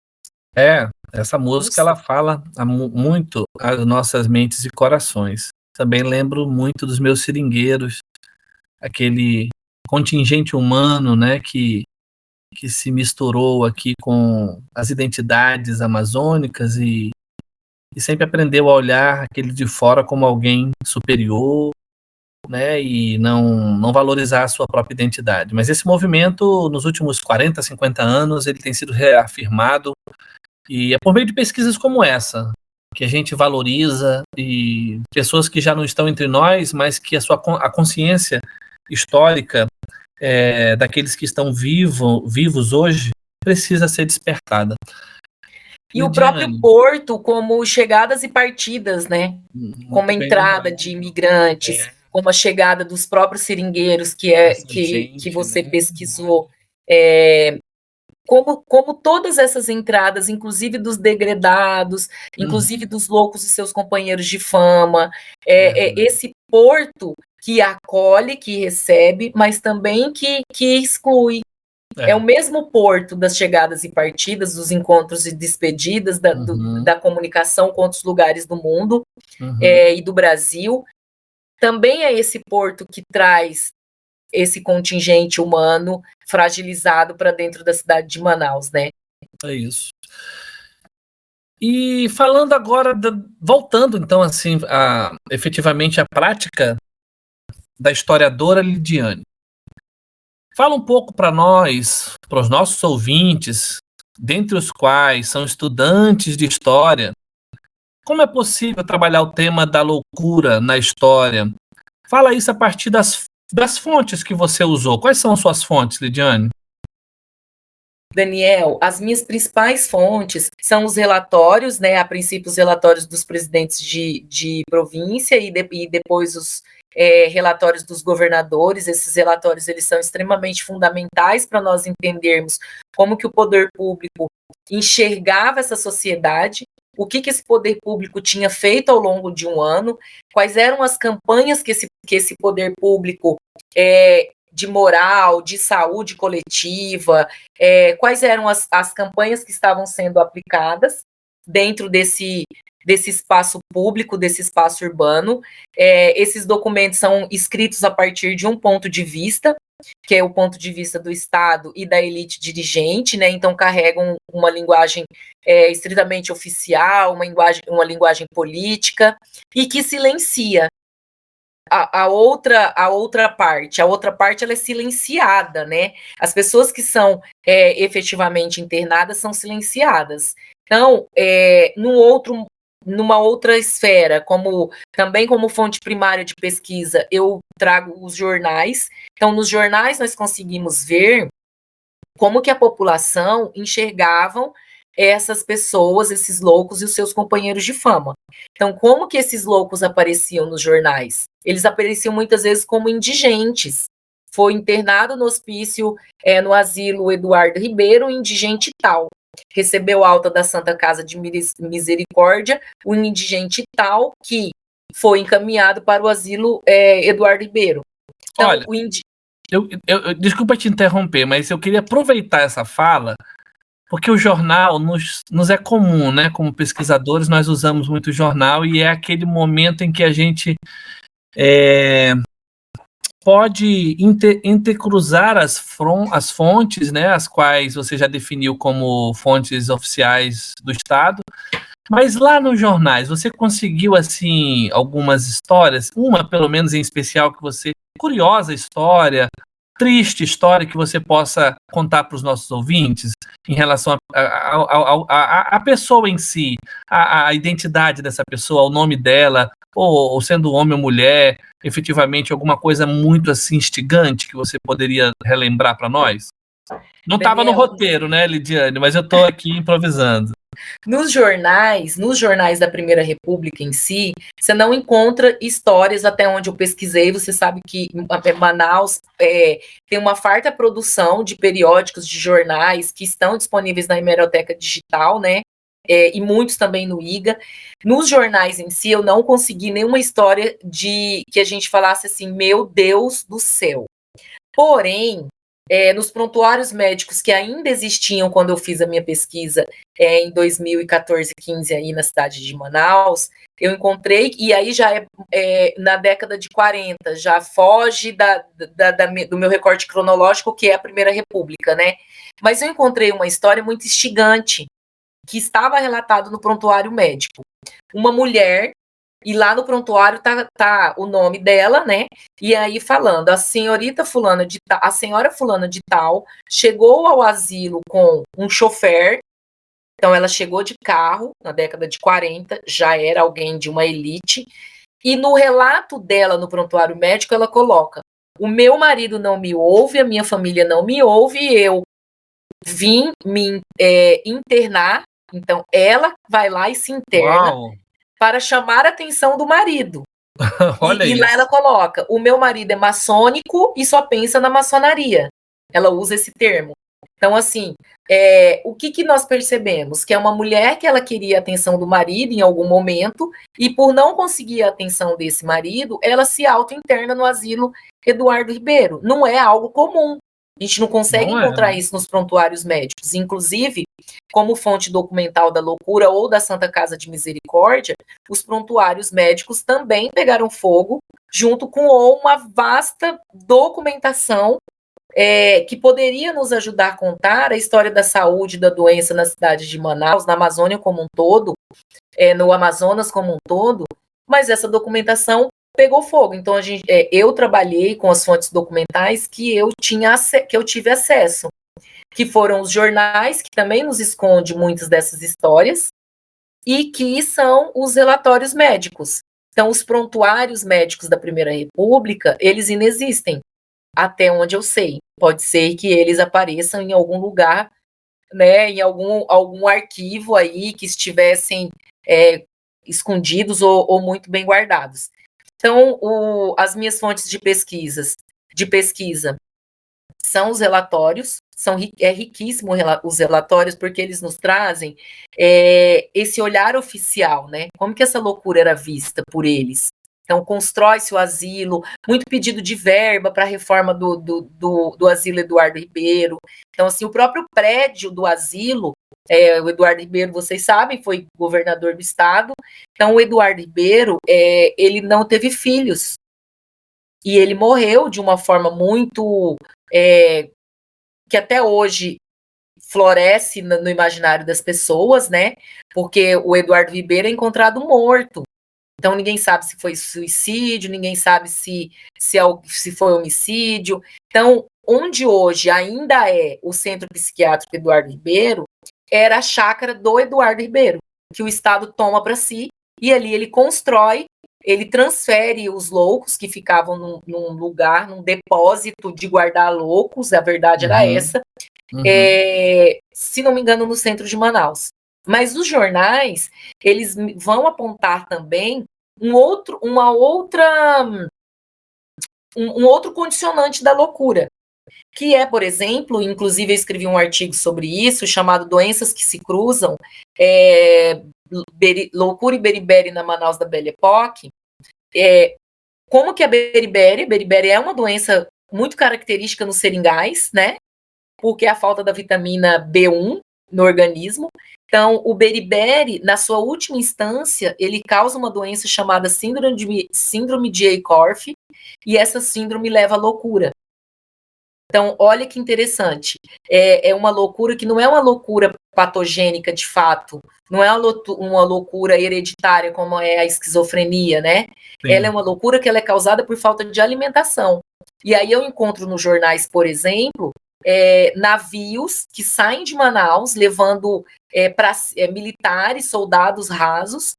Essa música ela fala muito às nossas mentes e corações. Também lembro muito dos meus seringueiros, aquele contingente humano, né, que se misturou aqui com as identidades amazônicas e sempre aprendeu a olhar aquele de fora como alguém superior, né, e não valorizar a sua própria identidade. Mas esse movimento, nos últimos 40, 50 anos, ele tem sido reafirmado, e é por meio de pesquisas como essa que a gente valoriza, e pessoas que já não estão entre nós, mas que a consciência histórica daqueles que estão vivos hoje precisa ser despertada. E o próprio porto como chegadas e partidas, né? Como a entrada de imigrantes, como a chegada dos próprios seringueiros que você pesquisou, como todas essas entradas, inclusive dos degredados, inclusive dos loucos e seus companheiros de fama, esse porto que acolhe, que recebe, mas também que exclui. É o mesmo porto das chegadas e partidas, dos encontros e despedidas, da comunicação com outros lugares do mundo e do Brasil. Também é esse porto que traz esse contingente humano fragilizado para dentro da cidade de Manaus, né? É isso. E falando agora, voltando então assim, efetivamente à prática da historiadora Lidiane. Fala um pouco para nós, para os nossos ouvintes, dentre os quais são estudantes de história, como é possível trabalhar o tema da loucura na história? Fala isso a partir das fontes que você usou. Quais são as suas fontes, Lidiane? Daniel, as minhas principais fontes são os relatórios, né? A princípio, os relatórios dos presidentes de província e depois os relatórios dos governadores. Esses relatórios eles são extremamente fundamentais para nós entendermos como que o poder público enxergava essa sociedade, o que esse poder público tinha feito ao longo de um ano, quais eram as campanhas que esse poder público de moral, de saúde coletiva, quais eram as campanhas que estavam sendo aplicadas dentro desse espaço público, desse espaço urbano. Esses documentos são escritos a partir de um ponto de vista, que é o ponto de vista do Estado e da elite dirigente, né? Então carregam uma linguagem estritamente oficial, uma linguagem política, e que silencia a outra parte. A outra parte ela é silenciada, né? As pessoas que são efetivamente internadas são silenciadas. Então, numa outra esfera, também como fonte primária de pesquisa, eu trago os jornais. Então, nos jornais nós conseguimos ver como que a população enxergavam essas pessoas, esses loucos e os seus companheiros de fama. Então, como que esses loucos apareciam nos jornais? Eles apareciam muitas vezes como indigentes. Foi internado no hospício, no asilo Eduardo Ribeiro, indigente tal. Recebeu alta da Santa Casa de Misericórdia, um indigente tal que foi encaminhado para o asilo Eduardo Ribeiro. Então, olha, desculpa te interromper, mas eu queria aproveitar essa fala, porque o jornal nos é comum, né? Como pesquisadores, nós usamos muito o jornal e é aquele momento em que a gente pode intercruzar as fontes, né, as quais você já definiu como fontes oficiais do Estado, mas lá nos jornais, você conseguiu, assim, algumas histórias, uma pelo menos em especial que você, curiosa história, triste história que você possa contar para os nossos ouvintes em relação à pessoa em si, a identidade dessa pessoa, o nome dela, ou sendo homem ou mulher, efetivamente alguma coisa muito assim instigante que você poderia relembrar para nós? Não estava no roteiro, né, Lidiane? Mas eu estou aqui improvisando. Nos jornais da Primeira República em si, você não encontra histórias, até onde eu pesquisei. Você sabe que Manaus tem uma farta produção de periódicos, de jornais que estão disponíveis na hemeroteca digital, né? E muitos também no IGA. Nos jornais em si, eu não consegui nenhuma história de que a gente falasse assim, meu Deus do céu. Porém, nos prontuários médicos que ainda existiam quando eu fiz a minha pesquisa em 2014, 15, aí na cidade de Manaus, eu encontrei, e aí já na década de 40, já foge do meu recorte cronológico, que é a Primeira República, né? Mas eu encontrei uma história muito instigante, que estava relatado no prontuário médico. Uma mulher, e lá no prontuário tá o nome dela, né? E aí falando, a senhora fulana de tal chegou ao asilo com um chofer. Então ela chegou de carro na década de 40, já era alguém de uma elite. E no relato dela no prontuário médico ela coloca: o meu marido não me ouve, a minha família não me ouve, eu vim me internar. Então ela vai lá e se interna. Uau. Para chamar a atenção do marido. Olha e lá ela coloca: o meu marido é maçônico e só pensa na maçonaria. Ela usa esse termo. Então, assim, o que nós percebemos? Que é uma mulher que ela queria a atenção do marido em algum momento, e por não conseguir a atenção desse marido, ela se auto-interna no asilo Eduardo Ribeiro. Não é algo comum. A gente não consegue encontrar isso nos prontuários médicos. Inclusive, como fonte documental da loucura ou da Santa Casa de Misericórdia, os prontuários médicos também pegaram fogo, junto com uma vasta documentação que poderia nos ajudar a contar a história da saúde e da doença na cidade de Manaus, na Amazônia como um todo, no Amazonas como um todo, mas essa documentação pegou fogo. Então, eu trabalhei com as fontes documentais que eu tive acesso, que foram os jornais, que também nos esconde muitas dessas histórias, e que são os relatórios médicos. Então, os prontuários médicos da Primeira República, eles inexistem, até onde eu sei. Pode ser que eles apareçam em algum lugar, né, em algum arquivo aí que estivessem escondidos ou muito bem guardados. Então, as minhas fontes de pesquisa são os relatórios, é riquíssimo os relatórios, porque eles nos trazem esse olhar oficial, né? Como que essa loucura era vista por eles? Então, constrói-se o asilo, muito pedido de verba para a reforma do asilo Eduardo Ribeiro. Então, assim, o próprio prédio do asilo, o Eduardo Ribeiro, vocês sabem, foi governador do estado. Então, o Eduardo Ribeiro, ele não teve filhos. E ele morreu de uma forma muito... que até hoje floresce no imaginário das pessoas, né? Porque o Eduardo Ribeiro é encontrado morto. Então, ninguém sabe se foi suicídio, ninguém sabe se foi homicídio. Então, onde hoje ainda é o Centro Psiquiátrico Eduardo Ribeiro, era a chácara do Eduardo Ribeiro, que o Estado toma para si, e ali ele constrói, ele transfere os loucos que ficavam num lugar, num depósito de guardar loucos, a verdade era essa, se não me engano, no centro de Manaus. Mas os jornais, eles vão apontar também um outro condicionante da loucura, que é, por exemplo, inclusive eu escrevi um artigo sobre isso, chamado Doenças que se Cruzam, Loucura e Beriberi na Manaus da Belle Époque. Como que a beriberi? Beriberi é uma doença muito característica nos seringais, né? Porque é a falta da vitamina B1 no organismo. Então, o beriberi, na sua última instância, ele causa uma doença chamada síndrome de Aycorff, e essa síndrome leva à loucura. Então, olha que interessante. É uma loucura que não é uma loucura patogênica de fato, não é uma loucura hereditária como é a esquizofrenia, né? Sim. Ela é uma loucura que ela é causada por falta de alimentação. E aí eu encontro nos jornais, por exemplo, navios que saem de Manaus levando militares, soldados rasos,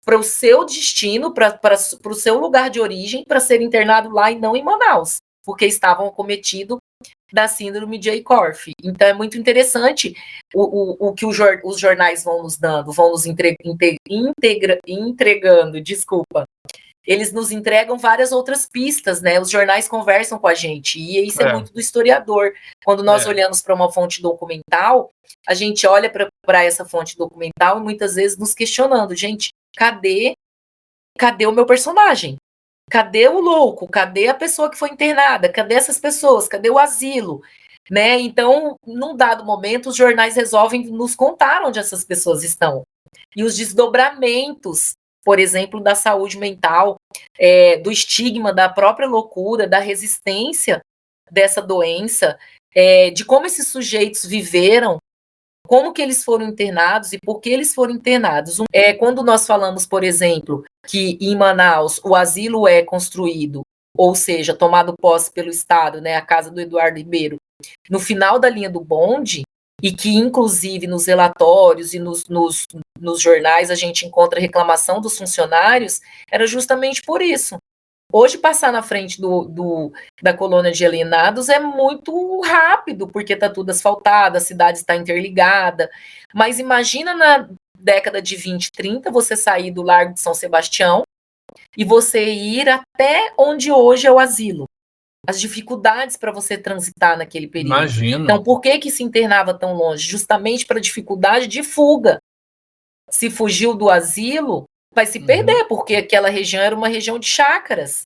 para o seu destino, para o seu lugar de origem, para ser internado lá e não em Manaus, porque estavam acometidos da síndrome de Aycorff. Então é muito interessante o que os jornais vão nos dando, vão nos entregando, desculpa. Eles nos entregam várias outras pistas, né? Os jornais conversam com a gente, e isso é muito do historiador. Quando nós olhamos para uma fonte documental, a gente olha para essa fonte documental e muitas vezes nos questionando, gente, cadê o meu personagem? Cadê o louco? Cadê a pessoa que foi internada? Cadê essas pessoas? Cadê o asilo? Né? Então, num dado momento, os jornais resolvem nos contar onde essas pessoas estão. E os desdobramentos, por exemplo, da saúde mental, do estigma, da própria loucura, da resistência dessa doença, de como esses sujeitos viveram, como que eles foram internados e por que eles foram internados. Quando nós falamos, por exemplo, que em Manaus o asilo é construído, ou seja, tomado posse pelo Estado, né, a casa do Eduardo Ribeiro, no final da linha do bonde, e que inclusive nos relatórios e nos jornais a gente encontra reclamação dos funcionários, era justamente por isso. Hoje, passar na frente da colônia de alienados é muito rápido, porque está tudo asfaltado, a cidade está interligada. Mas imagina na década de 20, 30, você sair do Largo de São Sebastião e você ir até onde hoje é o asilo. As dificuldades para você transitar naquele período. Imagino. Então, por que se internava tão longe? Justamente para dificuldade de fuga. Se fugiu do asilo, vai se perder, porque aquela região era uma região de chácaras.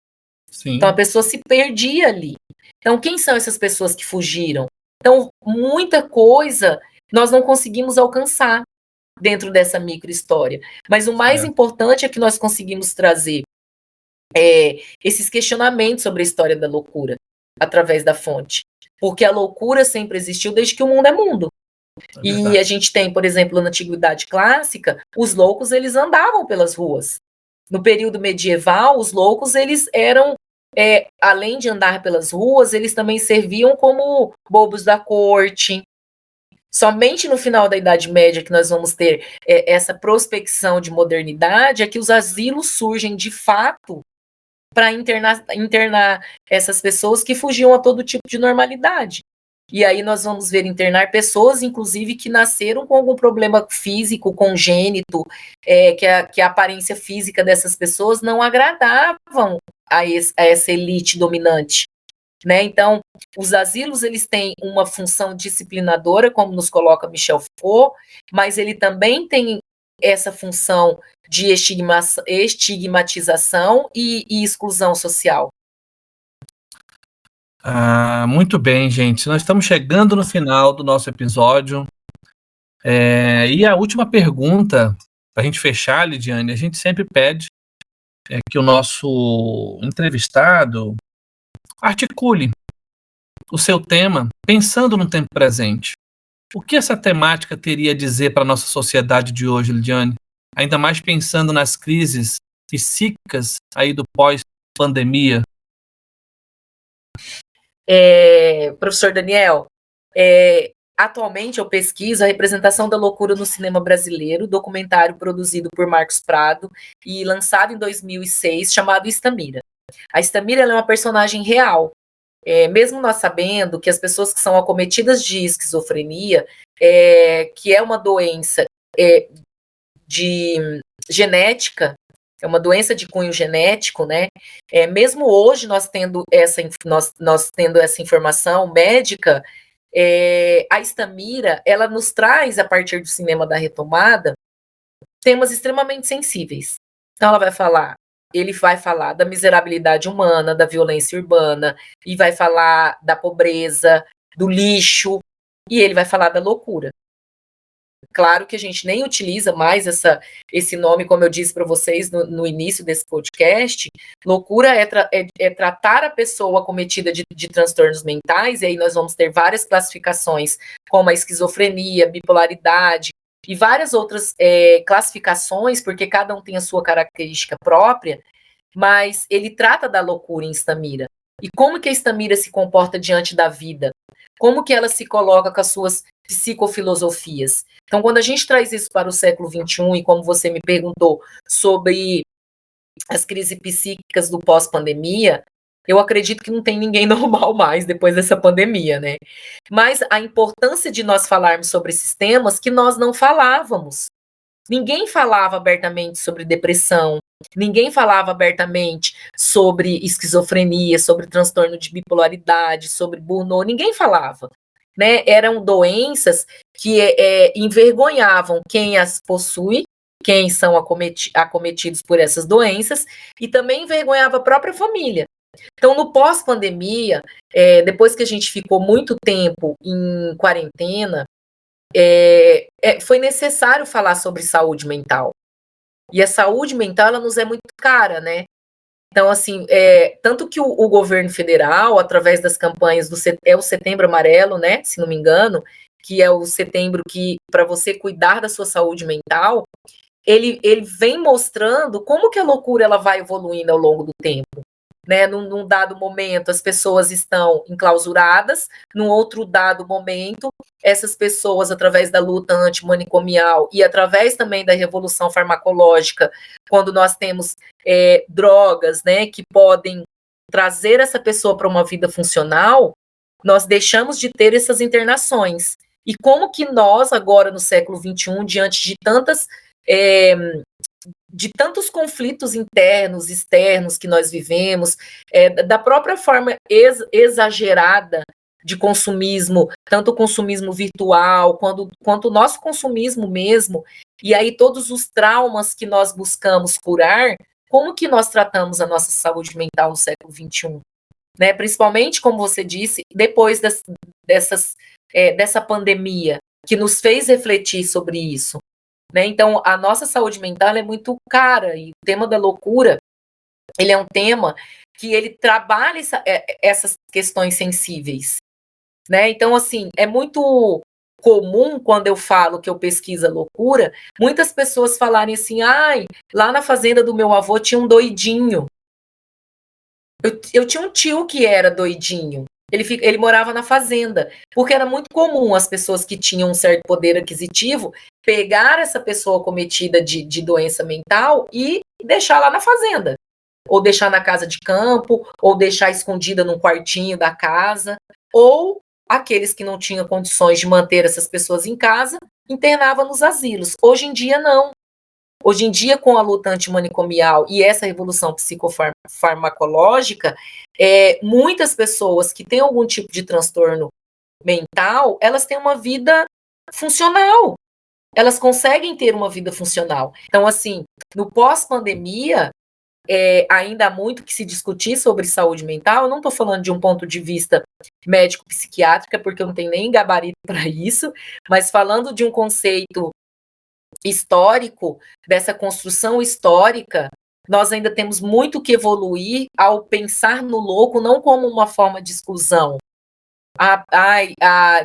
Sim. Então a pessoa se perdia ali. Então quem são essas pessoas que fugiram? Então muita coisa nós não conseguimos alcançar dentro dessa micro-história. Mas o mais importante é que nós conseguimos trazer esses questionamentos sobre a história da loucura através da fonte. Porque a loucura sempre existiu desde que o mundo é mundo. E a gente tem, por exemplo, na Antiguidade Clássica, os loucos, eles andavam pelas ruas. No período medieval, os loucos, eles eram, além de andar pelas ruas, eles também serviam como bobos da corte. Somente no final da Idade Média que nós vamos ter essa prospecção de modernidade, é que os asilos surgem de fato para internar essas pessoas que fugiam a todo tipo de normalidade. E aí nós vamos ver internar pessoas, inclusive, que nasceram com algum problema físico, congênito, que a aparência física dessas pessoas não agradavam a essa elite dominante. Né? Então, os asilos, eles têm uma função disciplinadora, como nos coloca Michel Foucault, mas ele também tem essa função de estigmatização e exclusão social. Muito bem, gente. Nós estamos chegando no final do nosso episódio. E a última pergunta, para a gente fechar, Lidiane, a gente sempre pede que o nosso entrevistado articule o seu tema pensando no tempo presente. O que essa temática teria a dizer para a nossa sociedade de hoje, Lidiane? Ainda mais pensando nas crises psíquicas aí do pós-pandemia. Professor Daniel, atualmente eu pesquiso a representação da loucura no cinema brasileiro, documentário produzido por Marcos Prado e lançado em 2006, chamado Estamira. A Estamira é uma personagem real. Mesmo nós sabendo que as pessoas que são acometidas de esquizofrenia, que é uma doença de genética, é uma doença de cunho genético, né? Mesmo hoje nós tendo essa informação médica, a Estamira, ela nos traz, a partir do cinema da retomada, temas extremamente sensíveis. Então ele vai falar da miserabilidade humana, da violência urbana, e vai falar da pobreza, do lixo, e ele vai falar da loucura. Claro que a gente nem utiliza mais esse nome, como eu disse para vocês no início desse podcast. Loucura é tratar a pessoa acometida de transtornos mentais, e aí nós vamos ter várias classificações, como a esquizofrenia, bipolaridade, e várias outras classificações, porque cada um tem a sua característica própria, mas ele trata da loucura em Estamira. E como que a Estamira se comporta diante da vida? Como que ela se coloca com as suas psicofilosofias? Então, quando a gente traz isso para o século XXI, e como você me perguntou sobre as crises psíquicas do pós-pandemia, eu acredito que não tem ninguém normal mais depois dessa pandemia, né? Mas a importância de nós falarmos sobre esses temas que nós não falávamos. Ninguém falava abertamente sobre depressão, ninguém falava abertamente sobre esquizofrenia, sobre transtorno de bipolaridade, sobre burnout, ninguém falava, né? Eram doenças que envergonhavam quem as possui, quem são acometidos por essas doenças, e também envergonhava a própria família. Então, no pós-pandemia, depois que a gente ficou muito tempo em quarentena, foi necessário falar sobre saúde mental. E a saúde mental, ela nos é muito cara, né? Então, assim, tanto que o governo federal, através das campanhas o Setembro Amarelo, né, se não me engano, que é o setembro que, para você cuidar da sua saúde mental, ele vem mostrando como que a loucura ela vai evoluindo ao longo do tempo. Né, num dado momento, as pessoas estão enclausuradas, num outro dado momento, essas pessoas, através da luta antimanicomial e através também da revolução farmacológica, quando nós temos drogas, né, que podem trazer essa pessoa para uma vida funcional, nós deixamos de ter essas internações. E como que nós, agora no século XXI, diante de tantos conflitos internos, externos que nós vivemos, da própria forma exagerada de consumismo, tanto o consumismo virtual, quanto o nosso consumismo mesmo, e aí todos os traumas que nós buscamos curar, como que nós tratamos a nossa saúde mental no século XXI? Né? Principalmente, como você disse, depois dessa pandemia, que nos fez refletir sobre isso. Né? Então, a nossa saúde mental é muito cara, e o tema da loucura, ele é um tema que ele trabalha essas questões sensíveis. Né? Então, assim, é muito comum, quando eu falo que eu pesquiso a loucura, muitas pessoas falarem assim, lá na fazenda do meu avô tinha um doidinho. Eu tinha um tio que era doidinho. Ele morava na fazenda, porque era muito comum as pessoas que tinham um certo poder aquisitivo pegar essa pessoa cometida de doença mental e deixar lá na fazenda, ou deixar na casa de campo, ou deixar escondida num quartinho da casa, ou aqueles que não tinham condições de manter essas pessoas em casa, internavam nos asilos. Hoje em dia, não. Hoje em dia, com a luta antimanicomial e essa revolução psicofarmacológica, muitas pessoas que têm algum tipo de transtorno mental, elas têm uma vida funcional. elas conseguem ter uma vida funcional. Então, assim, no pós-pandemia, ainda há muito que se discutir sobre saúde mental. Eu não estou falando de um ponto de vista médico-psiquiátrica, porque eu não tenho nem gabarito para isso, mas falando de um conceito histórico, dessa construção histórica, nós ainda temos muito que evoluir ao pensar no louco não como uma forma de exclusão,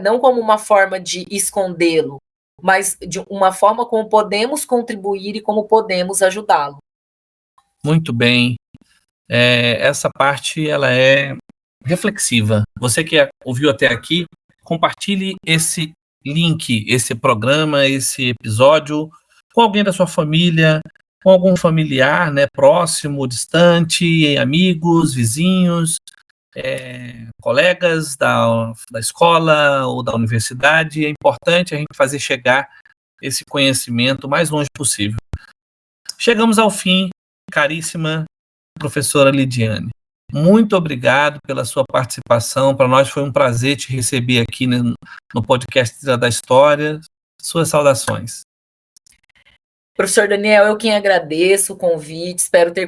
não como uma forma de escondê-lo, mas de uma forma como podemos contribuir e como podemos ajudá-lo. Muito bem. Essa parte ela é reflexiva. Você que ouviu até aqui, compartilhe esse link, esse programa, esse episódio com alguém da sua família, com algum familiar, né, próximo, distante, amigos, vizinhos, colegas da escola ou da universidade. É importante a gente fazer chegar esse conhecimento o mais longe possível. Chegamos ao fim, caríssima professora Lidiane. Muito obrigado pela sua participação. Para nós foi um prazer te receber aqui no podcast Trilhas da História. Suas saudações. Professor Daniel, eu quem agradeço o convite, espero ter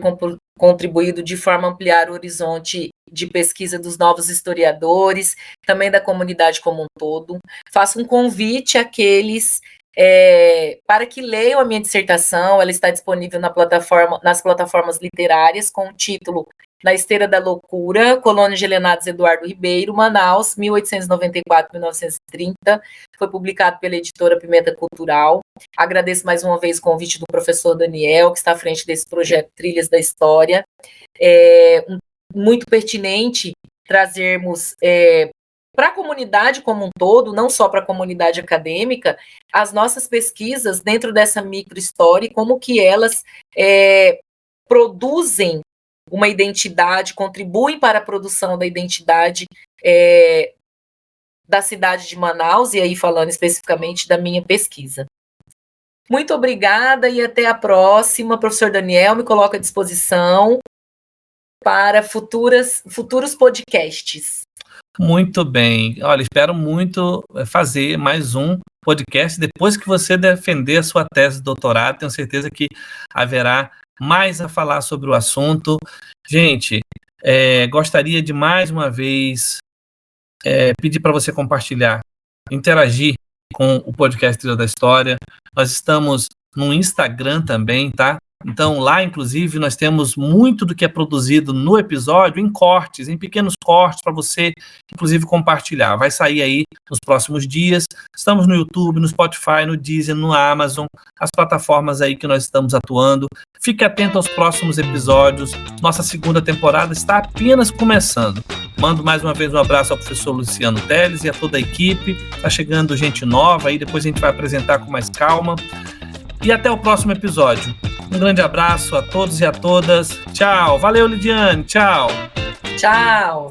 contribuído de forma a ampliar o horizonte de pesquisa dos novos historiadores, também da comunidade como um todo. Faço um convite àqueles para que leiam a minha dissertação. Ela está disponível nas plataformas literárias com o título Na Esteira da Loucura, Colônia de Helenados Eduardo Ribeiro, Manaus, 1894-1930, foi publicado pela editora Pimenta Cultural. Agradeço mais uma vez o convite do professor Daniel, que está à frente desse projeto Trilhas da História. Muito pertinente trazermos para a comunidade como um todo, não só para a comunidade acadêmica, as nossas pesquisas dentro dessa microhistória e como que elas produzem uma identidade, contribuem para a produção da identidade da cidade de Manaus, e aí falando especificamente da minha pesquisa. Muito obrigada e até a próxima. Professor Daniel, me coloco à disposição para futuros podcasts. Muito bem. Olha, espero muito fazer mais um podcast depois que você defender a sua tese de doutorado. Tenho certeza que haverá mais a falar sobre o assunto. Gente, gostaria de mais uma vez pedir para você compartilhar, interagir com o podcast Trilhas da História. Nós estamos no Instagram também, tá? Então, lá, inclusive, nós temos muito do que é produzido no episódio em cortes, em pequenos cortes, para você, inclusive, compartilhar. Vai sair aí nos próximos dias. Estamos no YouTube, no Spotify, no Deezer, no Amazon, as plataformas aí que nós estamos atuando. Fique atento aos próximos episódios. Nossa segunda temporada está apenas começando. Mando mais uma vez um abraço ao professor Luciano Teles e a toda a equipe. Está chegando gente nova aí, depois a gente vai apresentar com mais calma. E até o próximo episódio. Um grande abraço a todos e a todas. Tchau. Valeu, Lidiane. Tchau. Tchau.